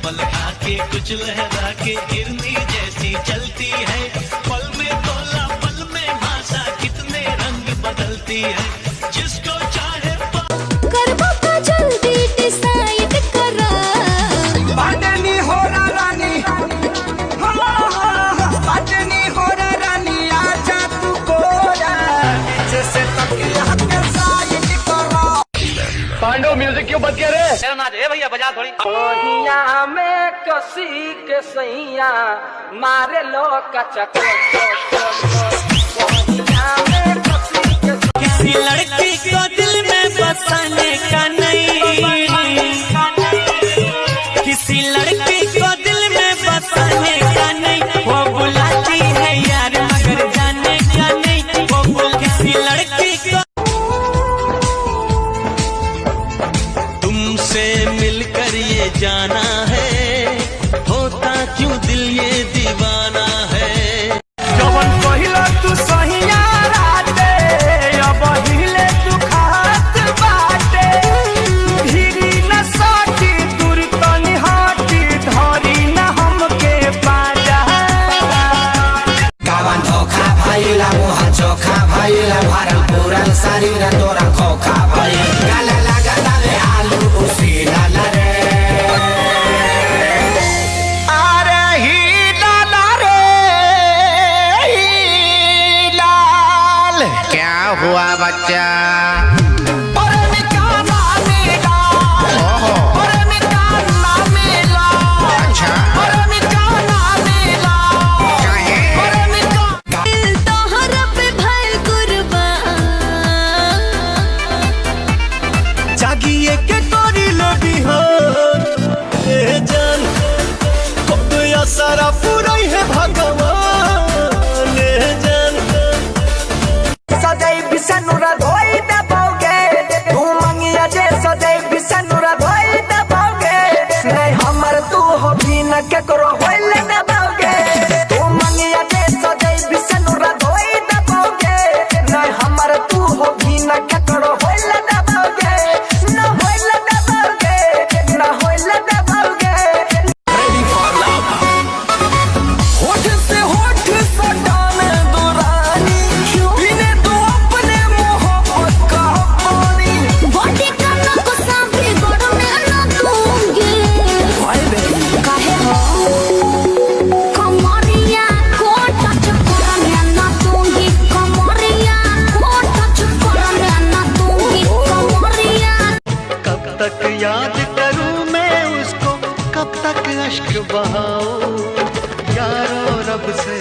पल खा के कुछ लहरा के हिरनी जैसी चलती है, पल में तोला पल में भाषा कितने रंग बदलती है, जिसको चाहे करबो का जल्दी डिसाइड करा, बाटनी हो रानी, बाटनी हो रानी, आजा तू कोरा पीछे से तकिया के साइड करो। पांडव म्यूजिक क्यों बंद किया रे? मेरा नाच है भैया, बजा थोड़ी। कोहिया में कसी के सैया मारे लो कचक, किसी लड़की को दिल में बसाने का नहीं, किसी लड़की को दिल में बसाने का नहीं, वो बुलाती है यार मगर जाने का नहीं, वो किसी लड़की को तुमसे मिलकर ये जाना है, होता क्यों दिल ये दीवाना है। जवन पहिला तू सहिया राते, अब हिले तू खात बाटे, धीरी न साटी दूर तनी हाटी, धरी न हमके पाजा। कावन धोखा भइला मुह चोखा भइला, भरल पूरल शरीर तोरा खोखा भइल, गले लगल रे आलू उसीला रे। अरे ही लाला रे ही लाल, क्या हुआ बच्चा? अच्छा तोहरा पे भइल कुर्बान, जागिए के करी लो बिहान, ए जान कब या सारा पूरा है भगवान, ए जान सदै बिसनुरा धोई दबाओगे, तू मंगिया जे सदै बिसनुरा धोई दबाओगे, नहीं हमर तू हो भी न केकरो होइल दबाओगे, तू मंगिया जे सदै बिसनुरा धोई दबाओगे, नहीं हमर तू हो भी न केकरो होइल दबाओगे, न होइल दबाओगे, न होइल दबाओगे। रेडी फॉर लव, होठ से होठ सटाने दो रानी, पीने दो अपने मोहब्बत का पानी। बॉडी का ना गुस्सा भी गोड़ में ना दूंगी, काहे हो कमरिया को टच करने ना दूंगी, कमरिया को टच करने ना दूंगी, कमरिया। कब तक याद करूं मैं उसको, कब तक अश्क बहाऊं, यारो रब से